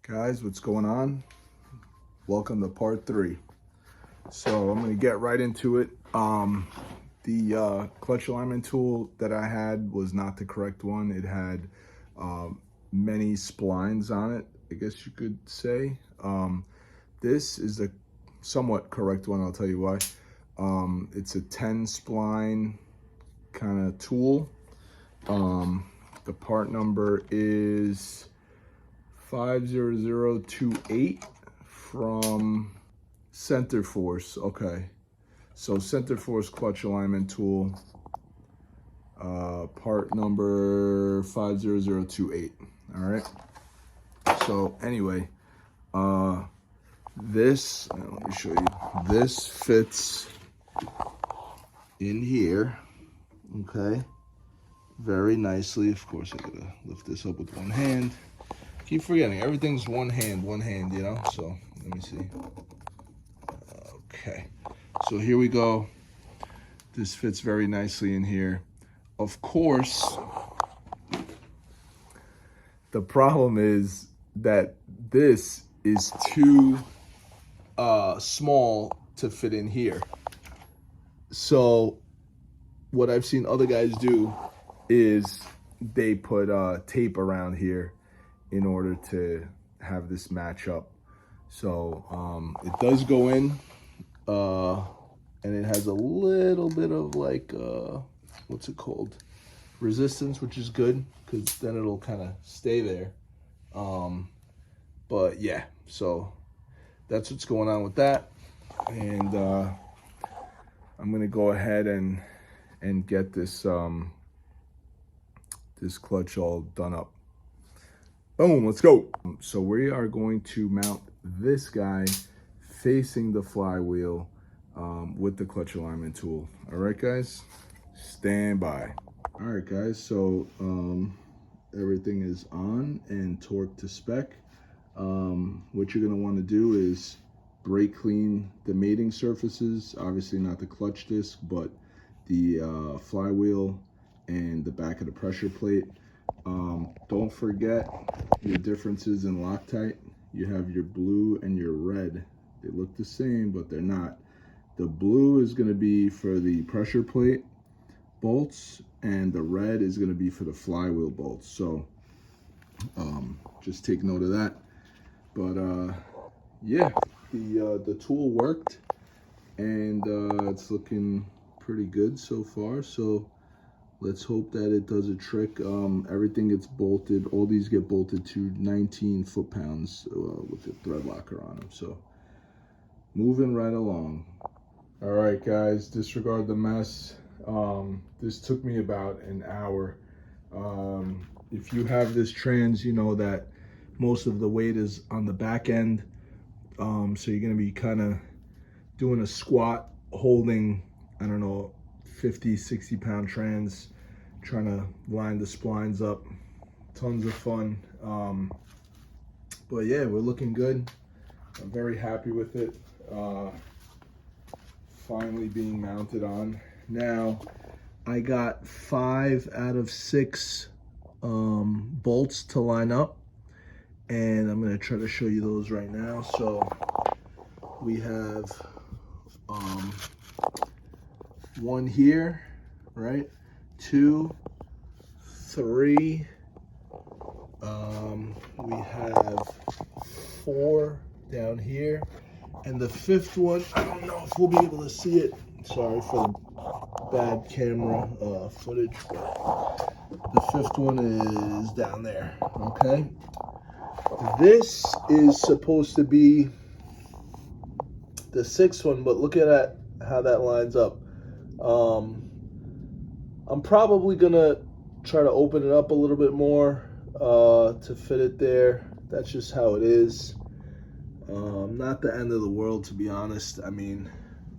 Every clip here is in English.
Guys, what's going on? Welcome to part 3. So I'm going to get right into it. The clutch alignment tool that I had was not the correct one. It had many splines on it, I guess you could say. This is the somewhat correct one, I'll tell you why. It's a 10 spline kind of tool. The part number is 50028 from Center Force. Okay, so Center Force clutch alignment tool, part number 50028. All right, so anyway, this, let me show you, this fits in here, okay, very nicely. Of course, I gotta lift this up with one hand. Keep forgetting, everything's one hand, you know? So, let me see. Okay, so here we go. This fits very nicely in here. Of course, the problem is that this is too small to fit in here. So, what I've seen other guys do is they put tape around here in order to have this match up. So it does go in, and it has a little bit of like, what's it called? Resistance, which is good, because then it'll kind of stay there. But yeah, so that's what's going on with that. And I'm gonna go ahead and get this, this clutch all done up. Boom, let's go. So we are going to mount this guy facing the flywheel with the clutch alignment tool. All right, guys, stand by. All right, guys, so everything is on and torqued to spec. What you're gonna wanna do is brake clean the mating surfaces, obviously not the clutch disc, but the flywheel and the back of the pressure plate. Don't forget your differences in Loctite. You have your blue and your red. They look the same, but they're not. The blue is going to be for the pressure plate bolts, and the red is going to be for the flywheel bolts. So just take note of that. But yeah, the tool worked, and it's looking pretty good so far. So let's hope that it does a trick. Everything gets bolted. All these get bolted to 19 foot-pounds with the thread locker on them. So moving right along. All right, guys, disregard the mess. This took me about an hour. If you have this trans, you know that most of the weight is on the back end. So you're gonna be kind of doing a squat, holding, I don't know, 50, 60 pound trans, trying to line the splines up. Tons of fun. But yeah, we're looking good. I'm very happy with it. Finally being mounted on. Now, I got 5 out of 6 bolts to line up, and I'm gonna try to show you those right now. So we have one here, right? 2, 3. We have 4 down here, and the 5th one, I don't know if we'll be able to see it. Sorry for the bad camera footage, but the 5th one is down there. Okay, this is supposed to be the 6th one, but look at that, how that lines up. I'm probably gonna try to open it up a little bit more to fit it there. That's just how it is. Not the end of the world, to be honest. I mean,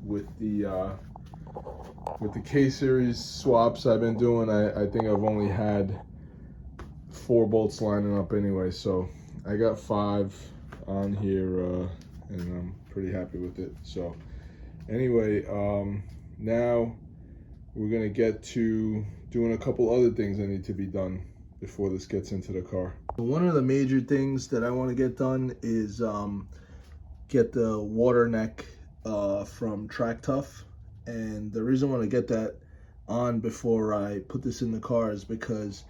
with the K-series swaps I've been doing, I think I've only had 4 bolts lining up anyway. So I got 5 on here, and I'm pretty happy with it. So anyway, now we're gonna get to doing a couple other things that need to be done before this gets into the car. One of the major things that I want to get done is get the water neck from Track Tough. And the reason I want to get that on before I put this in the car is because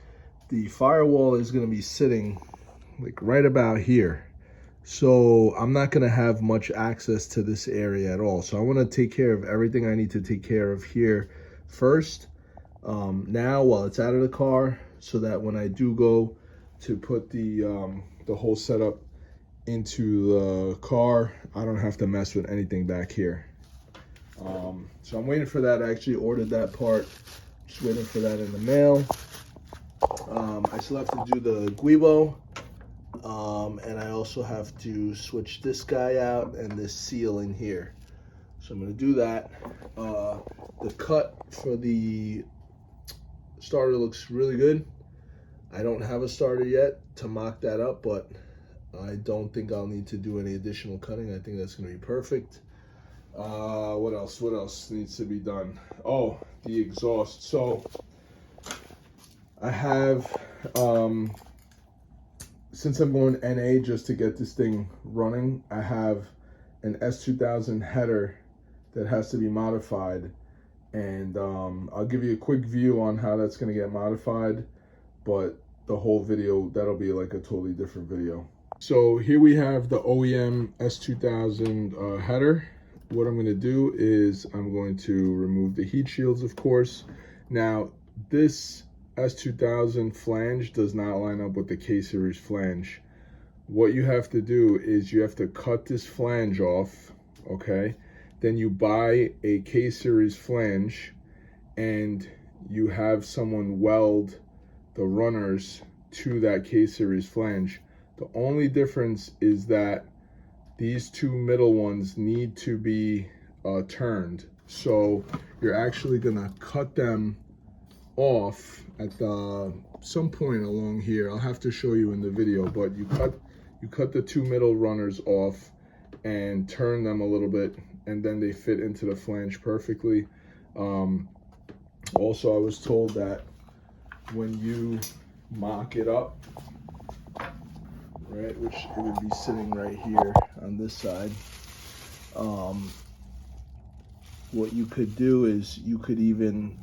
the firewall is going to be sitting like right about here. So I'm not going to have much access to this area at all. So I want to take care of everything I need to take care of here first, now while it's out of the car, so that when I do go to put the whole setup into the car, I don't have to mess with anything back here. So I'm waiting for that. I actually ordered that part. Just waiting for that in the mail. I still have to do the guibo, and I also have to switch this guy out and this seal in here. So I'm going to do that. The cut for the starter looks really good. I don't have a starter yet to mock that up, but I don't think I'll need to do any additional cutting. I think that's going to be perfect. What else needs to be done? Oh, the exhaust. So I have, since I'm going NA just to get this thing running, I have an S2000 header that has to be modified. And I'll give you a quick view on how that's going to get modified, but the whole video, that'll be like a totally different video. So here we have the OEM S2000 header. What I'm going to do is I'm going to remove the heat shields, of course. Now, this S2000 flange does not line up with the K-Series flange. What you have to do is you have to cut this flange off, okay? Then you buy a K-Series flange and you have someone weld the runners to that K-Series flange. The only difference is that these two middle ones need to be turned. So you're actually gonna cut them off at some point along here. I'll have to show you in the video, but you cut the two middle runners off and turn them a little bit, and then they fit into the flange perfectly. Also, I was told that when you mock it up, right, which it would be sitting right here on this side, what you could do is you could even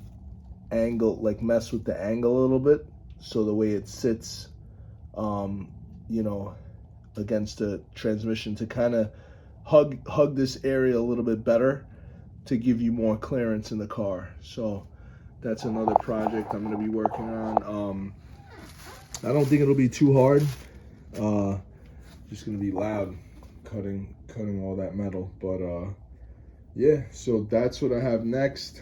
angle, like mess with the angle a little bit, so the way it sits, you know, against the transmission, to kind of hug this area a little bit better, to give you more clearance in the car. So that's another project I'm going to be working on. I don't think it'll be too hard. Just going to be loud cutting all that metal, but yeah, so that's what I have next.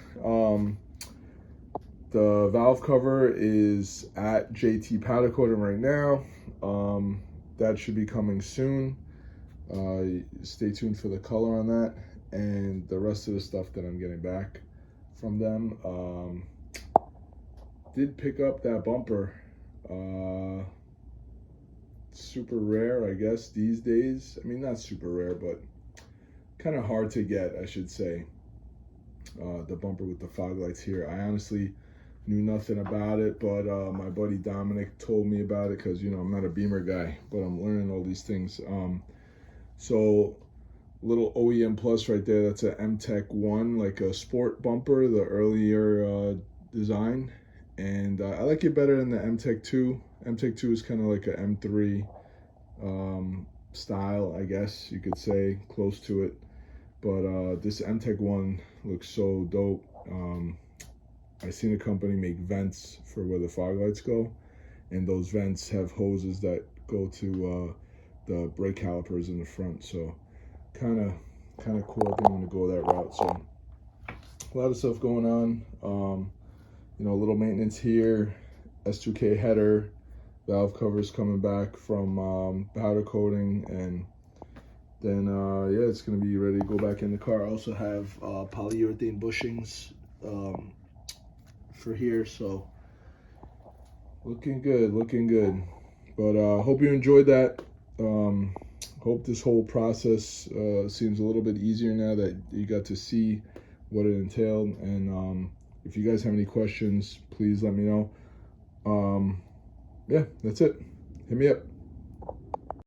The valve cover is at JT powder coating right now. That should be coming soon. Stay tuned for the color on that, and the rest of the stuff that I'm getting back from them. Did pick up that bumper. Super rare, I guess, these days. I mean, not super rare, but kind of hard to get, I should say. The bumper with the fog lights here. I honestly knew nothing about it, but my buddy Dominic told me about it, because, you know, I'm not a Beamer guy, but I'm learning all these things. So little OEM plus right there, that's a M-Tech 1, like a sport bumper, the earlier design, and I like it better than the M-Tech 2. M-Tech 2 is kind of like a M3 style, I guess you could say, close to it, but this M-Tech 1 looks so dope. I seen a company make vents for where the fog lights go, and those vents have hoses that go to the brake calipers in the front. So kind of cool. I think I'm gonna go that route. So a lot of stuff going on. You know, a little maintenance here. S2K header, valve covers coming back from powder coating, and then yeah, it's gonna be ready to go back in the car. I also have polyurethane bushings for here, so looking good. But hope you enjoyed that. Hope this whole process seems a little bit easier now that you got to see what it entailed. And if you guys have any questions, please let me know. Yeah, that's it. Hit me up.